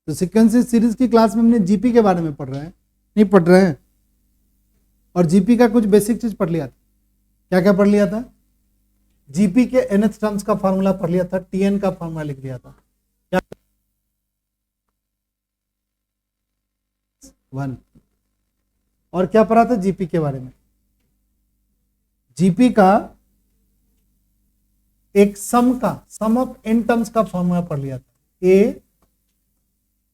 तो sequences series की class में हमने जीपी के बारे में पढ़ रहे हैं, नहीं पढ़ रहे हैं? और जीपी का कुछ बेसिक चीज पढ़ लिया था। क्या क्या पढ़ लिया था? जीपी के nth टर्म्स का फॉर्मूला पढ़ लिया था, टीएन का फॉर्मूला लिख दिया था। क्या? 1। और क्या पढ़ा था जीपी के बारे में? जीपी का एक सम ऑफ एन टर्म्स का फॉर्मूला पढ़ लिया था। ए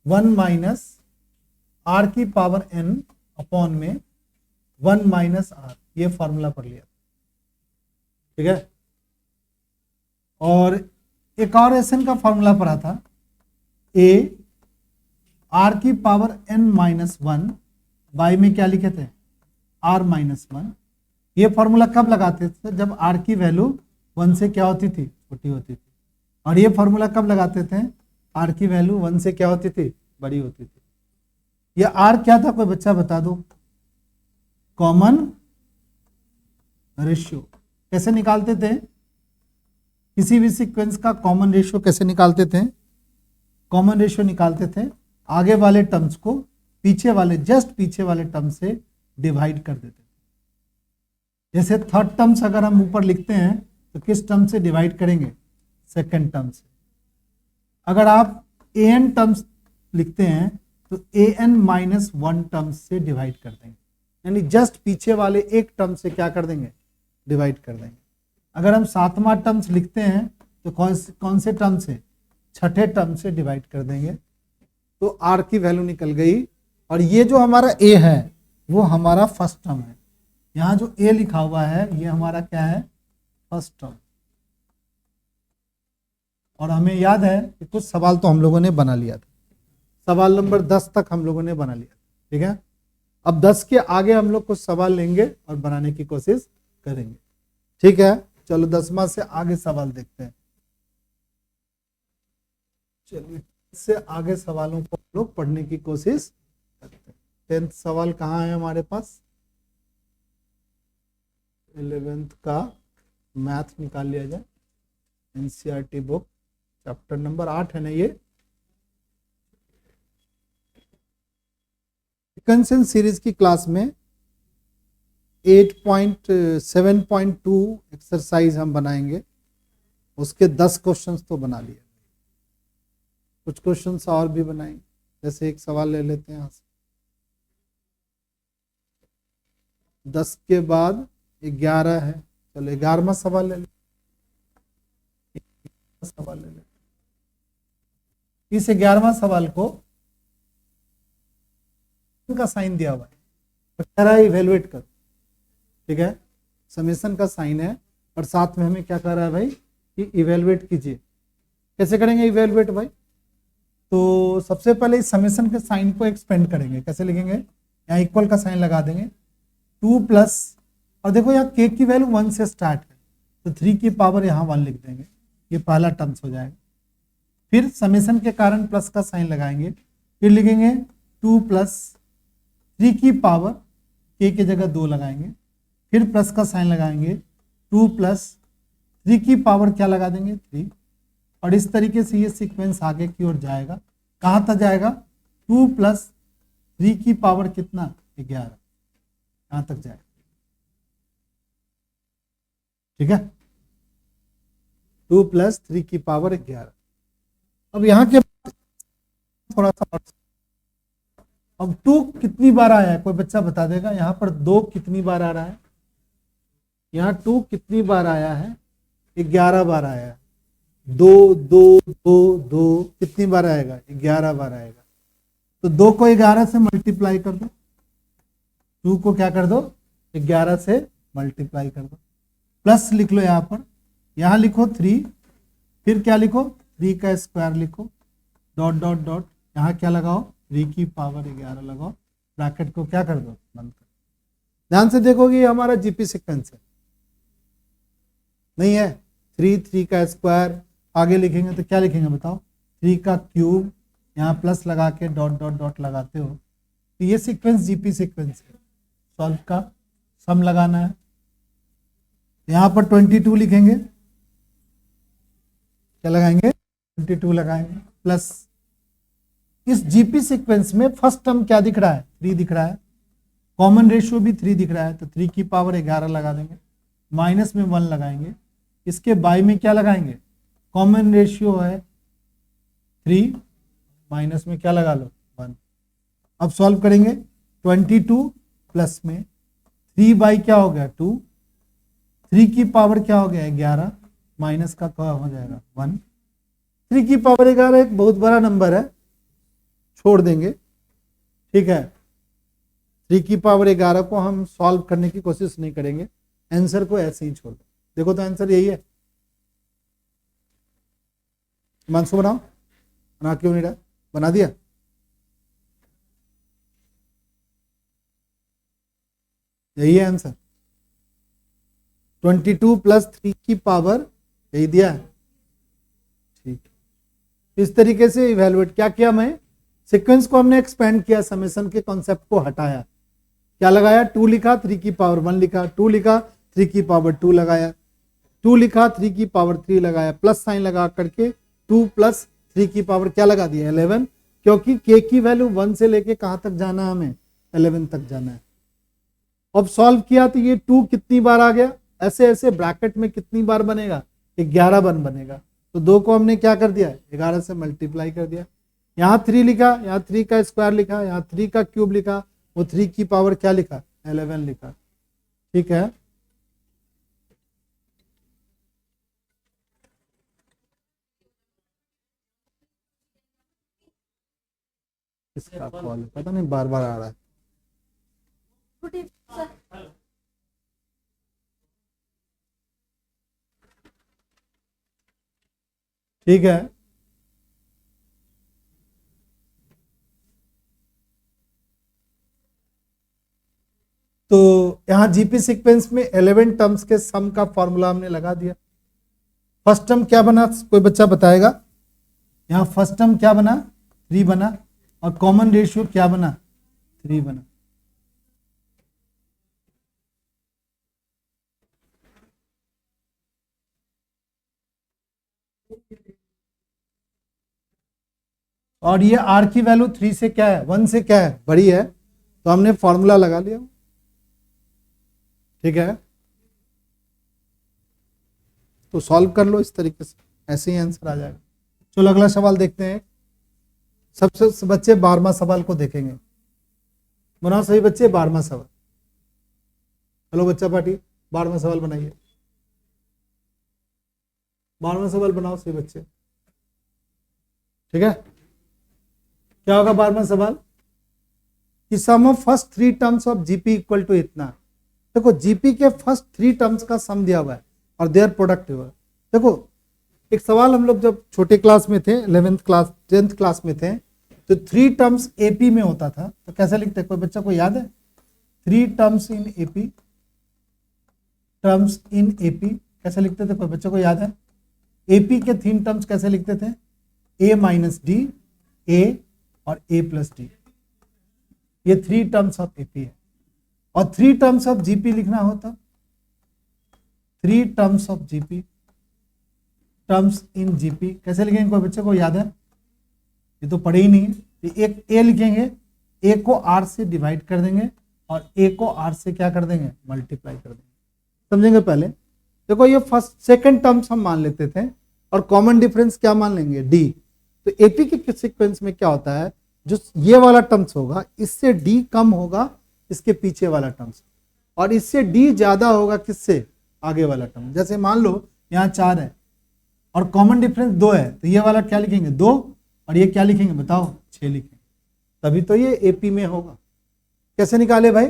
1 माइनस आर की पावर एन अपॉन में 1 माइनस आर, ये फॉर्मूला पढ़ लिया। ठीक है। और एक और एसएन का फॉर्मूला पढ़ा था, ए आर की पावर एन माइनस 1 बाई में क्या लिखे थे? R minus 1। ये फॉर्मूला कब लगाते थे? जब आर की वैल्यू 1 से क्या होती थी? छोटी होती थी। और ये फॉर्मूला कब लगाते थे? आर की वैल्यू 1 से क्या होती थी? बड़ी होती थी। ये आर क्या था? कोई बच्चा बता दो। Common ratio. कैसे निकालते थे? किसी भी सीक्वेंस का कॉमन रेशियो कैसे निकालते थे? कॉमन रेशियो निकालते थे, आगे वाले टर्म्स को पीछे वाले, जस्ट पीछे वाले टर्म से डिवाइड कर देते थे। जैसे थर्ड टर्म्स अगर हम ऊपर लिखते हैं तो किस टर्म से डिवाइड करेंगे? सेकंड टर्म से। अगर आप एन टर्म्स लिखते हैं तो एन माइनस 1 टर्म्स से डिवाइड कर देंगे, यानी जस्ट पीछे वाले एक टर्म से क्या कर देंगे? डिवाइड कर देंगे। अगर हम सातवां टर्म्स लिखते हैं तो कौन से टर्म से? छठे टर्म से डिवाइड कर देंगे। तो आर की वैल्यू निकल गई। और ये जो हमारा ए है वो हमारा फर्स्ट टर्म है। यहाँ जो ए लिखा हुआ है ये हमारा क्या है? First term. और हमें याद है कि कुछ सवाल तो हम लोगों ने बना लिया था। सवाल नंबर 10 तक हम लोगों ने बना लिया। ठीक है। अब 10 के आगे हम लोग कुछ सवाल लेंगे और बनाने की कोशिश करेंगे। ठीक है। चलो 10वां से आगे सवाल देखते हैं। चलिए से आगे सवालों को हम लोग पढ़ने की कोशिश करते हैं। 10th सवाल कहाँ है हमारे पास? 11th का मैथ निकाल लिया जाए। एनसीईआरटी बुक चैप्टर नंबर 8 है ना ये। सीक्वेंस सीरीज की क्लास में 8.7.2 एक्सरसाइज हम बनाएंगे। उसके 10 क्वेश्चंस तो बना लिए, कुछ क्वेश्चंस और भी बनाएंगे। जैसे एक सवाल ले लेते हैं यहाँ से। 10 के बाद 11 है। चलो 11वां सवाल ले लेते। इस 11वां सवाल को का साइन दिया हुआ है, कह रहा है इवेलुएट कर। ठीक है। समेशन का साइन है और साथ में हमें क्या कह रहा है भाई कि इवेलुएट कीजिए। कैसे करेंगे इवेलुएट भाई? तो सबसे पहले इस समेशन के साइन को एक्सपेंड करेंगे। कैसे लिखेंगे? यहाँ इक्वल का साइन लगा देंगे। 2 प्लस, और देखो यहाँ के की वैल्यू 1 से स्टार्ट है तो 3 की पावर यहाँ 1 लिख देंगे। ये पहला टर्म्स हो जाएगा। फिर समेशन के कारण प्लस का साइन लगाएंगे। फिर लिखेंगे 2 प्लस 3 की पावर, के की जगह 2 लगाएंगे। फिर प्लस का साइन लगाएंगे। 2 प्लस 3 की पावर क्या लगा देंगे? 3। और इस तरीके से ये सीक्वेंस आगे की ओर जाएगा। कहाँ तक जाएगा? 2 प्लस 3 की पावर कितना? 11। कहाँ तक जाएगा? ठीक है। 2 प्लस 3 की पावर 11। अब यहाँ के थोड़ा सा, अब 2 कितनी बार आया है? कोई बच्चा बता देगा? यहाँ पर 2 कितनी बार आ रहा है? यहाँ 2 कितनी बार आया है? 11 बार आया है। 2 2 2 2 कितनी बार आएगा? 11 बार आएगा। तो 2 को 11 से मल्टीप्लाई कर दो। 2 को क्या कर दो? 11 से मल्टीप्लाई कर दो। प्लस लिख लो यहाँ पर, यहाँ लिखो 3, फिर क्या लिखो? 3 का स्क्वायर लिखो, डॉट डॉट डॉट, यहाँ क्या लगाओ? 3 की पावर 11 लगाओ। ब्रैकेट को क्या कर दो? बंद कर। ध्यान से देखोगे ये हमारा जीपी सीक्वेंस है, नहीं है? 3 का स्क्वायर आगे लिखेंगे तो क्या लिखेंगे बताओ? 3 का क्यूब, यहाँ प्लस लगा के डॉट डॉट डॉट लगाते हो तो ये सीक्वेंस जीपी सीक्वेंस है। सॉल्व का सम लगाना है। यहाँ पर 22 लिखेंगे, क्या लगाएंगे? 22 लगाएंगे, प्लस इस जीपी सीक्वेंस में फर्स्ट टर्म क्या दिख रहा है, 3 दिख रहा है, कॉमन रेशियो भी 3 दिख रहा है, तो 3 की पावर 11 लगा देंगे, माइनस में 1 लगाएंगे, इसके बाई में क्या लगाएंगे, कॉमन रेशियो है 3, माइनस में क्या लगा लो 1। अब सॉल्व करेंगे, 22 प्लस में 3 बाई क्या हो गया 2, 3 की पावर क्या हो गया 11, माइनस का क्या हो जाएगा 1। 3 की पावर 11 एक बहुत बड़ा नंबर है, छोड़ देंगे, ठीक है। 3 की पावर 11 को हम सॉल्व करने की कोशिश नहीं करेंगे, आंसर को ऐसे ही छोड़ दो। देखो तो आंसर यही है, मानसू बनाओ, बना क्यों नहीं रहा, बना दिया। यही है आंसर, 22 प्लस 3 की पावर यही दिया है, ठीक। इस तरीके से इवेलुएट क्या किया, मैं सीक्वेंस को हमने एक्सपेंड किया, समेशन के कॉन्सेप्ट को हटाया, क्या लगाया 2 लिखा, 3 की पावर 1 लिखा, 2 लिखा 3 की पावर 2 लगाया, 2 लिखा 3 की पावर 3 लगाया, प्लस साइन लगा करके 2 प्लस 3 की पावर क्या लगा दिया 11, क्योंकि k की वैल्यू 1 से लेके कहां तक जाना है, हमें 11 तक जाना है। अब सॉल्व किया तो ये 2 कितनी बार आ गया, ऐसे ऐसे ब्रैकेट में कितनी बार बनेगा, 11 बार बनेगा, तो 2 को हमने क्या कर दिया 11 से मल्टीप्लाई कर दिया, यहाँ 3 लिखा, यहाँ 3 का स्क्वायर लिखा, यहाँ 3 का क्यूब लिखा, वो 3 की पावर क्या लिखा 11 लिखा, ठीक है। इसका कॉल पता नहीं बार बार आ रहा है, ठीक है। तो यहां जीपी सीक्वेंस में 11 टर्म्स के सम का फॉर्मूला हमने लगा दिया। फर्स्ट टर्म क्या बना, कोई बच्चा बताएगा, यहां फर्स्ट टर्म क्या बना 3 बना, और कॉमन रेशियो क्या बना 3 बना। और ये आर की वैल्यू 3 से क्या है 1 से क्या है बड़ी है, तो हमने फॉर्मूला लगा लिया, ठीक है। तो सॉल्व कर लो इस तरीके से, ऐसे ही आंसर आ जाएगा। चलो अगला सवाल देखते हैं। सबसे बच्चे 12वां सवाल को देखेंगे, बनाओ सभी बच्चे 12वां सवाल। हेलो बच्चा पार्टी 12वां सवाल बनाइए, 12वां सवाल बनाओ सभी बच्चे, ठीक है। क्या होगा 12वां सवाल, कि sum of first 3 terms of GP equal to इतना। देखो जीपी के फर्स्ट 3 टर्म्स का सम दिया हुआ है और देयर प्रोडक्ट हुआ है। देखो एक सवाल हम लोग जब छोटे क्लास में थे, 11th क्लास 10th क्लास में थे, तो 3 टर्म्स एपी में होता था, तो कैसे लिखते, कोई बच्चा को याद है, 3 terms in AP, terms in AP कैसे लिखते थे, कोई बच्चे को याद है। एपी के 3 टर्म्स कैसे लिखते थे, ए माइनस डी, ए और ए प्लस डी, ये 3 टर्म्स ऑफ एपी है। और 3 टर्म्स ऑफ जीपी लिखना होता, 3 terms of GP, terms in GP कैसे लिखेंगे, कोई बच्चे को याद है, ये तो पढ़े ही नहीं है। एक ए लिखेंगे, ए को आर से डिवाइड कर देंगे और ए को आर से क्या कर देंगे मल्टीप्लाई कर देंगे, समझेंगे। पहले देखो ये फर्स्ट सेकंड टर्म्स हम मान लेते थे और कॉमन डिफरेंस क्या मान लेंगे डी। तो एपी के सीक्वेंस में क्या होता है, जो ये वाला टर्म्स होगा इससे डी कम होगा इसके पीछे वाला टर्म्स, और इससे डी ज्यादा होगा किससे आगे वाला टर्म। जैसे मान लो यहाँ 4 है और कॉमन डिफरेंस 2 है, तो ये वाला क्या लिखेंगे 2, और ये क्या लिखेंगे बताओ 6 लिखेंगे, तभी तो ये एपी में होगा। कैसे निकाले भाई,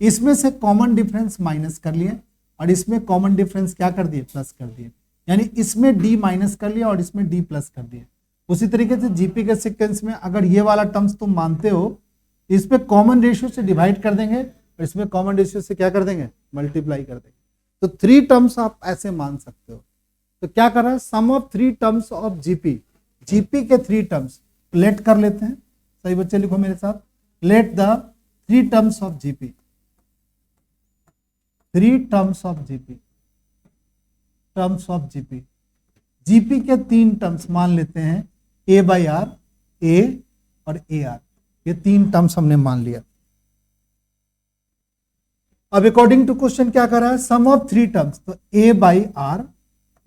इसमें से कॉमन डिफरेंस माइनस कर लिए और इसमें कॉमन डिफरेंस क्या कर दिए प्लस कर दिए, यानी इसमें डी माइनस कर लिया और इसमें डी प्लस कर दिया। उसी तरीके से जीपी के सीक्वेंस में अगर ये वाला टर्म्स तुम मानते हो, इस पे कॉमन रेशियो से डिवाइड कर देंगे और इसमें कॉमन रेशियो से क्या कर देंगे मल्टीप्लाई कर देंगे। तो 3 टर्म्स आप ऐसे मान सकते हो। तो क्या कर रहा है, sum of 3 terms of GP, GP के 3 टर्म्स लेट कर लेते हैं, सही बच्चे लिखो मेरे साथ, let the 3 terms of GP, 3 terms of GP, terms of GP, GP के 3 टर्म्स मान लेते हैं ए बाई आर, ए और ए आर, ये 3 टर्म्स हमने मान लिया। अब अकॉर्डिंग टू क्वेश्चन क्या कर रहा है, सम ऑफ 3 टर्म्स, तो ए बाई आर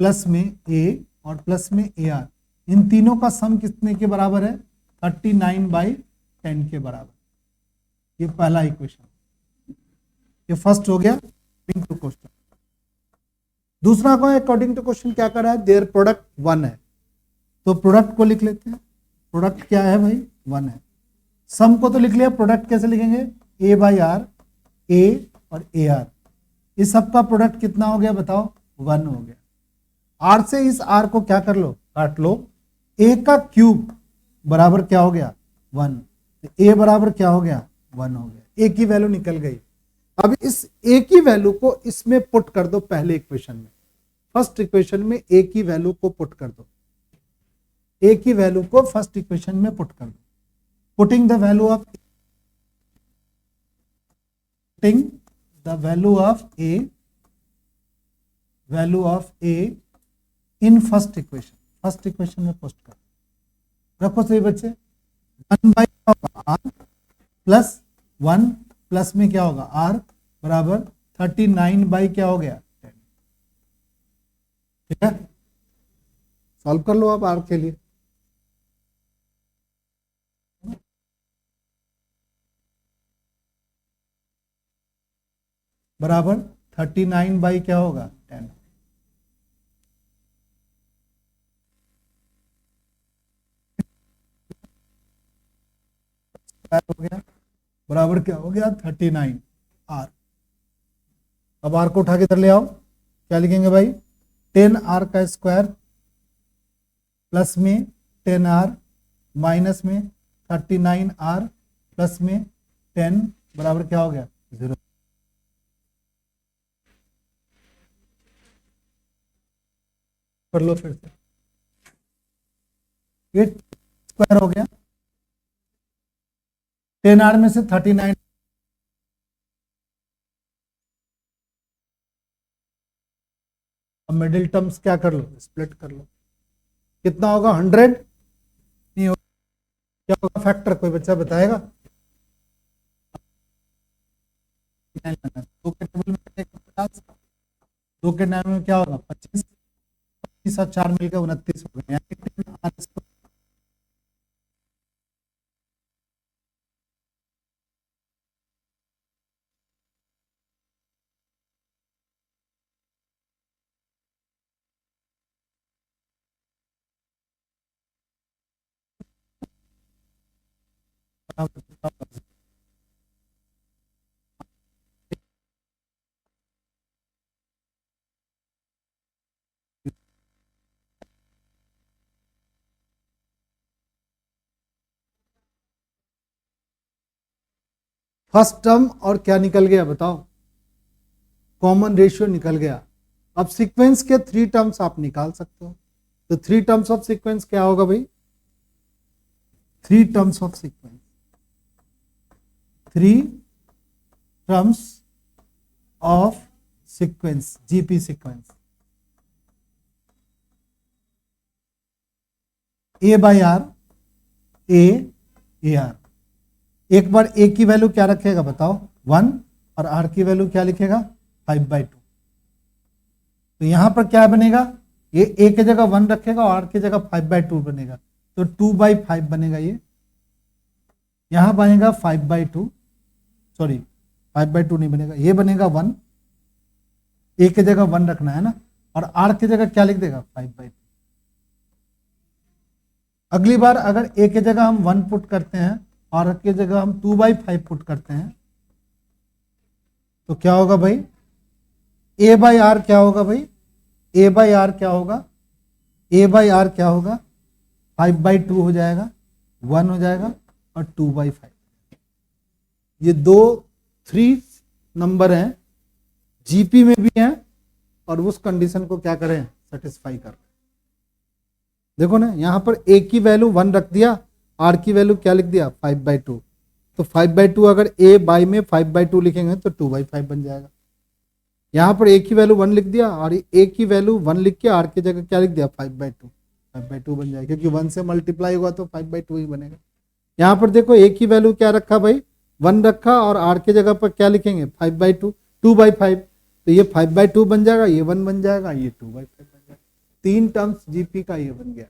प्लस में ए और प्लस में ए आर, इन तीनों का सम कितने के बराबर है, 39/10 के बराबर। ये पहला इक्वेशन, ये फर्स्ट हो गया अकॉर्डिंग टू क्वेश्चन। दूसरा को अकॉर्डिंग टू क्वेश्चन क्या कर रहा है, देयर प्रोडक्ट 1 है, तो प्रोडक्ट को लिख लेते हैं। प्रोडक्ट क्या है भाई, 1 है। सम को तो लिख लिया, प्रोडक्ट कैसे लिखेंगे, ए बाई आर, ए और ए आर, इस सब का प्रोडक्ट कितना हो गया बताओ, 1 हो गया। आर से इस आर को क्या कर लो, काट लो, ए का क्यूब बराबर क्या हो गया, 1, तो ए बराबर क्या हो गया, 1 हो गया। ए की वैल्यू निकल गई। अब इस ए की वैल्यू को इसमें पुट कर दो, पहले इक्वेशन में, फर्स्ट इक्वेशन में ए की वैल्यू को पुट कर दो, ए की वैल्यू को फर्स्ट इक्वेशन में पुट कर दो। Putting the value of, putting the value of A in first equation में पोस्ट कर रखो सही बच्चे। 1/, आर प्लस 1 प्लस में क्या होगा, आर बराबर 39 क्या हो गया, 10। ठीक है, सॉल्व कर लो आप आर के लिए। बराबर 39 क्या होगा, 10। हो गया, बराबर क्या हो गया, 39 आर। अब आर को उठा के इधर ले आओ, क्या लिखेंगे भाई, 10 आर का स्क्वायर प्लस में 10 आर माइनस में 39 आर प्लस में 10 बराबर क्या हो गया, 0। कर लो फिर से, 8 स्क्वायर हो गया, 10 आर में से 39, अब मिडिल टर्म्स क्या कर लो, स्प्लिट कर लो, कितना होगा, 100 नहीं होगा, क्या होगा फैक्टर, कोई बच्चा बताएगा। 2 के टेबल में 50, 2 के नाम में क्या होगा, 25, 25 और 4 मिलकर 29 हो गए। फर्स्ट टर्म और क्या निकल गया बताओ, कॉमन रेशियो निकल गया। अब सीक्वेंस के 3 टर्म्स आप निकाल सकते हो, तो 3 टर्म्स ऑफ सीक्वेंस क्या होगा भाई, 3 terms of sequence, 3 terms of sequence, GP sequence, A by R, A R. एक बार ए की वैल्यू क्या रखेगा बताओ, 1, और आर की वैल्यू क्या लिखेगा, 5/2। तो यहां पर क्या बनेगा, ये ए की जगह 1 रखेगा और आर की जगह 5/2 बनेगा, तो 2/5 बनेगा। ये यहां बनेगा 5/2, सॉरी 5/2 नहीं बनेगा, ये बनेगा 1, ए की जगह 1 रखना है ना, और आर की जगह क्या लिख देगा, 5/2। अगली बार अगर ए की जगह हम 1 पुट करते हैं और की जगह हम 2/5 पुट करते हैं, तो क्या होगा भाई, ए बाई आर क्या होगा भाई, ए बाई आर क्या होगा, ए बाई आर क्या होगा, 5/2 हो जाएगा, 1 हो जाएगा और 2/5। ये 3 नंबर हैं, जीपी में भी हैं, और उस कंडीशन को क्या करें, सेटिस्फाई कर। देखो ना, यहां पर ए की वैल्यू 1 रख दिया, आर की वैल्यू क्या लिख दिया, 5/2। तो 5/2 अगर ए बाई में 5/2 लिखेंगे तो 2/5 बन जाएगा। यहां पर ए की वैल्यू 1 लिख दिया और ए की वैल्यू 1 लिख के आर की जगह क्या लिख दिया, 5/2 बन जाएगा, क्योंकि 1 से मल्टीप्लाई हुआ तो 5/2 ही बनेगा। यहाँ पर देखो ए की वैल्यू क्या रखा भाई, 1 रखा, और आर की जगह पर क्या लिखेंगे 5/2, 2/5, तो ये 5/2 बन जाएगा, ये 1 बन जाएगा, ये 2/5 बन जाएगा। 3 टर्म्स जीपी का ये बन गया।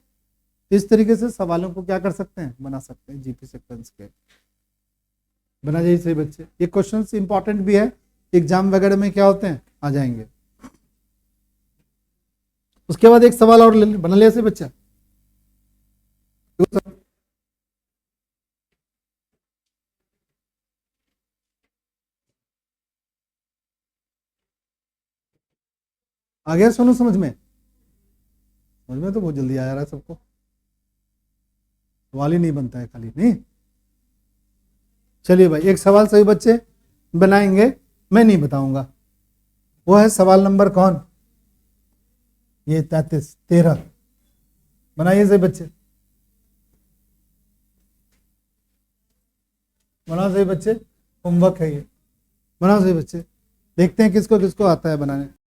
इस तरीके से सवालों को क्या कर सकते हैं, बना सकते हैं जीपी सीक्वेंस के। बना जाइए सही बच्चे, ये क्वेश्चन इंपॉर्टेंट भी है, एग्जाम वगैरह में क्या होते हैं आ जाएंगे। उसके बाद एक सवाल और बना लिया से बच्चा, आ गया सोनू समझ में? समझ में तो बहुत जल्दी आ रहा है सबको, सवाल ही नहीं बनता है खाली नहीं। चलिए भाई एक सवाल सही बच्चे बनाएंगे, मैं नहीं बताऊंगा। वो है सवाल नंबर कौन, ये 13 बनाइए सही बच्चे, बनाओ सही बच्चे, होमवर्क है ये, बनाओ सही बच्चे, देखते हैं किसको किसको आता है बनाने।